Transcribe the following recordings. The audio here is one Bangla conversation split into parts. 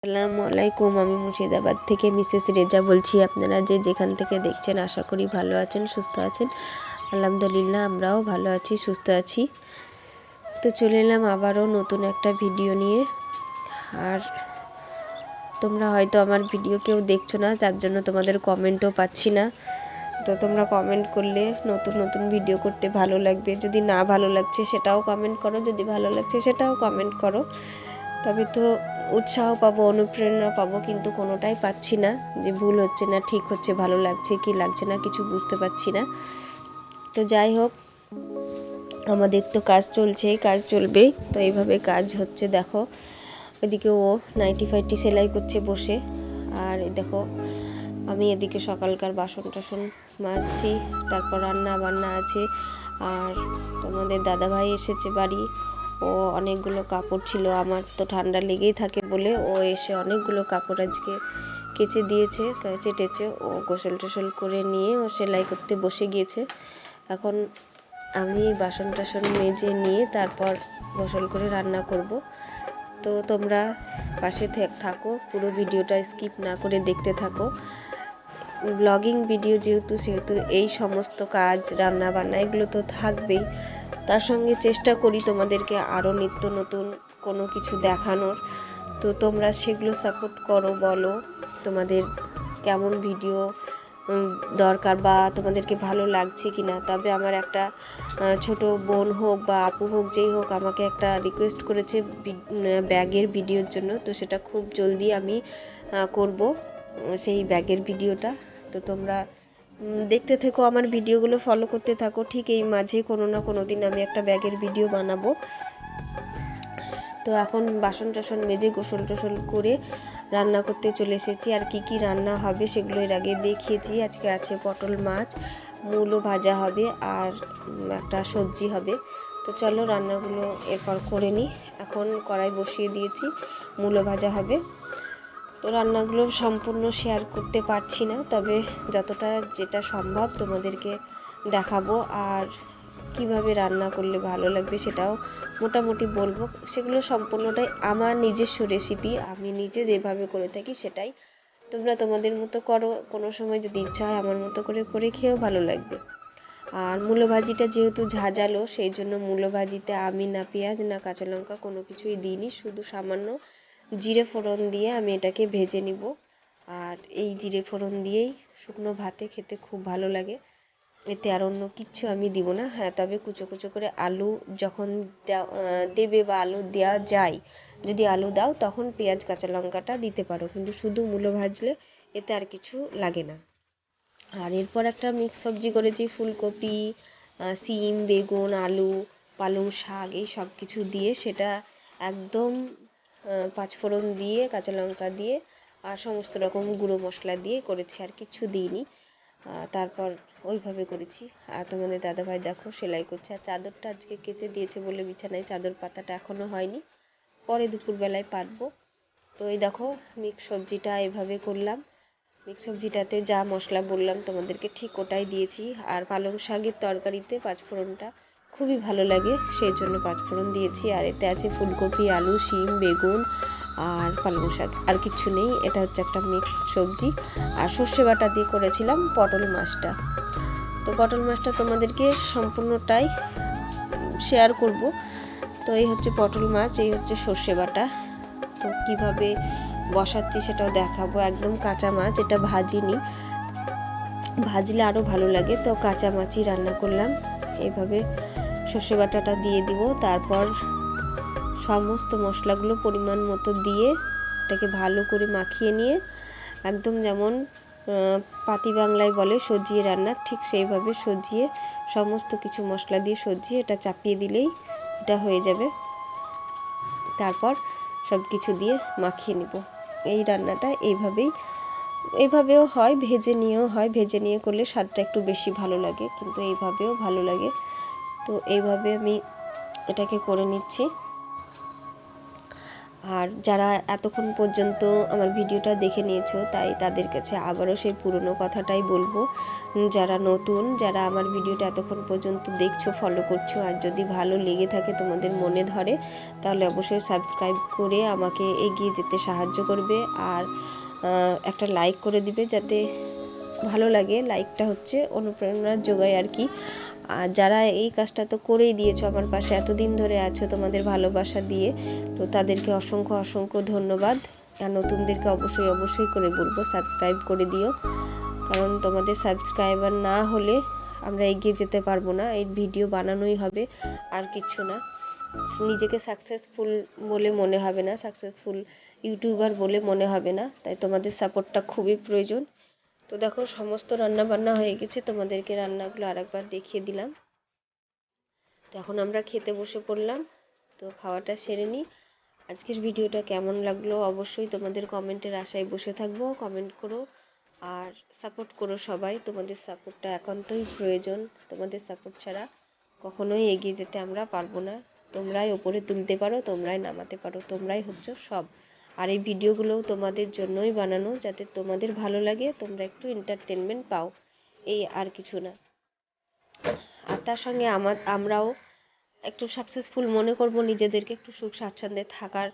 আসসালামু আলাইকুম। আমি মুর্শিদাবাদ থেকে মিসেস রেজা বলছি। আপনারা যে যেখান থেকে দেখছেন আশা করি ভালো আছেন, সুস্থ আছেন। আলহামদুলিল্লাহ আমরাও ভালো আছি, সুস্থ আছি। তো চলে এলাম আবারও নতুন একটা ভিডিও নিয়ে। আর তোমরা হয়তো আমার ভিডিও কেউ দেখছো না, তার জন্য তোমাদের কমেন্টও পাচ্ছি না। তো তোমরা কমেন্ট করলে নতুন নতুন ভিডিও করতে ভালো লাগবে। যদি না ভালো লাগছে সেটাও কমেন্ট করো, যদি ভালো লাগছে সেটাও কমেন্ট করো। তবে তো উৎসাহ পাবো, অনুপ্রেরণা পাবো, কিন্তু কোনোটাই পাচ্ছি না। যে ভুল হচ্ছে না ঠিক হচ্ছে, ভালো লাগছে কি লাগছে না কিছু বুঝতে পারছি না। তো যাই হোক, আমাদের তো কাজ চলছেই, কাজ চলবেই। তো এইভাবে কাজ হচ্ছে। দেখো এদিকে ও নাইটি ফাইটি সেলাই করছে বসে, আর দেখো আমি এদিকে সকালকার বাসন টাসন মাজছি। তারপর রান্না বান্না আছে। আর তোমাদের দাদাভাই এসেছে বাড়ি। ও অনেকগুলো কাপড় ছিল, আমার তো ঠান্ডা লেগেই থাকে বলে ও এসে অনেকগুলো কাপড় আজকে কেচে দিয়েছে, চেটেছে। ও গোসল টোসল করে নিয়ে ও সেলাই করতে বসে গিয়েছে। এখন আমি বাসন টাসন মেজে নিয়ে তারপর গোসল করে রান্না করব। তো তোমরা পাশে থাকো, পুরো ভিডিওটা স্কিপ না করে দেখতে থাকো। ব্লগিং ভিডিও যেহেতু, সেহেতু এই সমস্ত কাজ রান্না বান্না এগুলো তো থাকবেই। তার সঙ্গে চেষ্টা করি তোমাদেরকে আরও নিত্য নতুন কোনো কিছু দেখানোর। তো তোমরা সেগুলো সাপোর্ট করো, বলো তোমাদের কেমন ভিডিও দরকার বা তোমাদেরকে ভালো লাগছে কি না। তবে আমার একটা ছোট বোন হোক বা আপু হোক, যেই হোক, আমাকে একটা রিকোয়েস্ট করেছে ব্যাগের ভিডিওর জন্য। তো সেটা খুব জলদি আমি করব, সেই ব্যাগের ভিডিওটা। তো তোমরা দেখতে থেকো, আমার ভিডিওগুলো ফলো করতে থাকো। ঠিক এই মাঝে কোনো না কোনো দিন আমি একটা ব্যাগের ভিডিও বানাবো। তো এখন বাসন টাসন মেজে গোসল টোসল করে রান্না করতে চলে এসেছি। আর কি কি রান্না হবে সেগুলো এর আগে দেখিয়েছি। আজকে আছে পটল মাছ, মূলো ভাজা হবে, আর একটা সবজি হবে। তো চলো রান্নাগুলো এরপর করে নিই। এখন কড়াই বসিয়ে দিয়েছি, মূলো ভাজা হবে। তো রান্নাগুলো সম্পূর্ণ শেয়ার করতে পারছি না, তবে যতটা যেটা সম্ভব তোমাদেরকে দেখাবো। আর কিভাবে রান্না করলে ভালো লাগবে সেটাও মোটামুটি বলবো। সেগুলো সম্পূর্ণটাই আমার নিজস্ব রেসিপি, আমি নিজে যেভাবে করে থাকি সেটাই তোমরা তোমাদের মতো করো। কোনো সময় যদি ইচ্ছা হয় আমার মতো করে করে খেয়েও ভালো লাগবে। আর মূলো ভাজিটা যেহেতু ঝাঁঝালো, সেই জন্য মূলো ভাজিতে আমি না পেঁয়াজ না কাঁচা লঙ্কা কোনো কিছুই দিইনি, শুধু সামান্য জিরে ফোড়ন দিয়ে আমি এটাকে ভেজে নিব। আর এই জিরে ফোড়ন দিয়েই শুকনো ভাতে খেতে খুব ভালো লাগে। এতে আর অন্য কিচ্ছু আমি দিব না। হ্যাঁ, তবে কুচো কুচো করে আলু যখন দেবে বা আলু দেওয়া যায়, যদি আলু দাও তখন পেঁয়াজ কাঁচা লঙ্কাটা দিতে পারো, কিন্তু শুধু মূলো ভাজলে এতে আর কিছু লাগে না। আর এরপর একটা মিক্স সবজি করেছি, ফুলকপি, সিম, বেগুন, আলু, পালং শাক, এই সব কিছু দিয়ে সেটা একদম পাঁচফোড়ন দিয়ে কাঁচা লঙ্কা দিয়ে আর সমস্ত রকম গুঁড়ো মশলা দিয়ে করেছি, আর কিছু দিইনি। তারপর ওইভাবে করেছি। আর তোমাদের দাদাভাই দেখো সেলাই করছে। আর চাদরটা আজকে কেচে দিয়েছে বলে বিছানায় চাদর পাতাটা এখনও হয়নি, পরে দুপুরবেলায় পাতবো। তো এই দেখো মিক্স সবজিটা এভাবে করলাম। মিক্স সবজিটাতে যা মশলা বললাম তোমাদেরকে ঠিক ওটাই দিয়েছি। আর পালং শাকের তরকারিতে পাঁচফোড়নটা খুবই ভালো লাগে, সেই জন্য পাঁচফোড়ন দিয়েছি। আর এতে আছে ফুলকপি, আলু, শিম, বেগুন আর পালং শাক, আর কিছু নেই। এটা হচ্ছে একটা মিক্সড সবজি। আর সর্ষে বাটা দিয়ে করেছিলাম পটল মাছটা। তো পটল মাছটা তোমাদেরকে সম্পূর্ণটাই শেয়ার করব। তো এই হচ্ছে পটল মাছ, এই হচ্ছে সর্ষে বাটা। তো কীভাবে বসাচ্ছি সেটাও দেখাবো। একদম কাঁচা মাছ, এটা ভাজিনি, ভাজলে আরও ভালো লাগে। তো কাঁচা মাছই রান্না করলাম। এইভাবে সর্ষে বাটাটা দিয়ে দিব। তারপর সমস্ত মশলাগুলো পরিমাণ মতো দিয়ে এটাকে ভালো করে মাখিয়ে নিয়ে, একদম যেমন পাতি বাংলায় বলে সজিয়ে রান্না, ঠিক সেইভাবে সজিয়ে সমস্ত কিছু মশলা দিয়ে সজিয়ে এটা চাপিয়ে দিলেই এটা হয়ে যাবে। তারপর সব কিছু দিয়ে মাখিয়ে নিব। এই রান্নাটা এইভাবেও হয়, ভেজে নিয়েও হয়। ভেজে নিয়ে করলে স্বাদটা একটু বেশি ভালো লাগে, কিন্তু এইভাবেও ভালো লাগে। তো এইভাবে আমি এটাকে করে নিচ্ছি। আর যারা এতক্ষণ পর্যন্ত আমার ভিডিওটা দেখে নিয়েছো তাই তাদের কাছে আবারও সেই পুরনো কথাটাই বলবো, যারা নতুন, যারা আমার ভিডিওটা এতক্ষণ পর্যন্ত দেখছো, ফলো করছো, আর যদি ভালো লেগে থাকে, তোমাদের মনে ধরে, তাহলে অবশ্যই সাবস্ক্রাইব করে আমাকে এগিয়ে যেতে সাহায্য করবে। আর একটা লাইক করে দিবে, যাতে ভালো লাগে। লাইকটা হচ্ছে অনুপ্রেরণার যোগায় আর কি। আর যারা এই কাজটা তো করেই দিয়েছো, আমার পাশে এতদিন ধরে আছো তোমাদের ভালোবাসা দিয়ে, তো তাদেরকে অসংখ্য অসংখ্য ধন্যবাদ। আর নতুনদেরকে অবশ্যই অবশ্যই করে বলবো সাবস্ক্রাইব করে দিও, কারণ তোমাদের সাবস্ক্রাইবার না হলে আমরা এগিয়ে যেতে পারবো না। এই ভিডিও বানানোই হবে, আর কিছু না। নিজেকে সাকসেসফুল বলে মনে হবে না, সাকসেসফুল ইউটিউবার বলে মনে হবে না, তাই তোমাদের সাপোর্টটা খুবই প্রয়োজন। তো দেখো সমস্ত রান্না বান্না হয়ে গেছে, তোমাদেরকে রান্নাগুলো আরেকবার দেখিয়ে দিলাম। তো এখন আমরা খেতে বসে পড়লাম। তো খাওয়াটা সেরে নিই। আজকের ভিডিওটা কেমন লাগলো অবশ্যই তোমাদের কমেন্টের আশায় বসে থাকবো। কমেন্ট করো আর সাপোর্ট করো সবাই, তোমাদের সাপোর্টটা একান্তই প্রয়োজন। তোমাদের সাপোর্ট ছাড়া কখনোই এগিয়ে যেতে আমরা পারবো না। তোমরাই ওপরে তুলতে পারো, তোমরাই নামাতে পারো, তোমরাই হচ্ছে সব। আর এই ভিডিওগুলোও তোমাদের জন্যই বানানো, যাতে তোমাদের ভালো লাগে, তোমরা একটু এন্টারটেনমেন্ট পাও, এই আর কিছু না। আর তার সঙ্গে আমরাও একটু সাকসেসফুল মনে করব নিজেদেরকে, একটু সুখ স্বাচ্ছন্দ্যে থাকার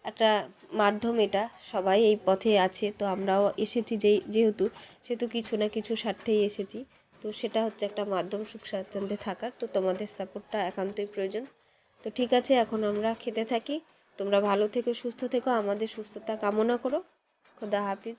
একটা মাধ্যম এটা। সবাই এই পথে আছে, তো আমরাও এসেছি সেহেতু কিছু না কিছু স্বার্থেই এসেছি। তো সেটা হচ্ছে একটা মাধ্যম সুখ স্বাচ্ছন্দ্যে থাকার। তো তোমাদের সাপোর্টটা একান্তই প্রয়োজন। তো ঠিক আছে, এখন আমরা খেতে থাকি। তোমরা ভালো থেকো, সুস্থ থেকো, আমাদের সুস্থতা কামনা করো। খোদা হাফিজ।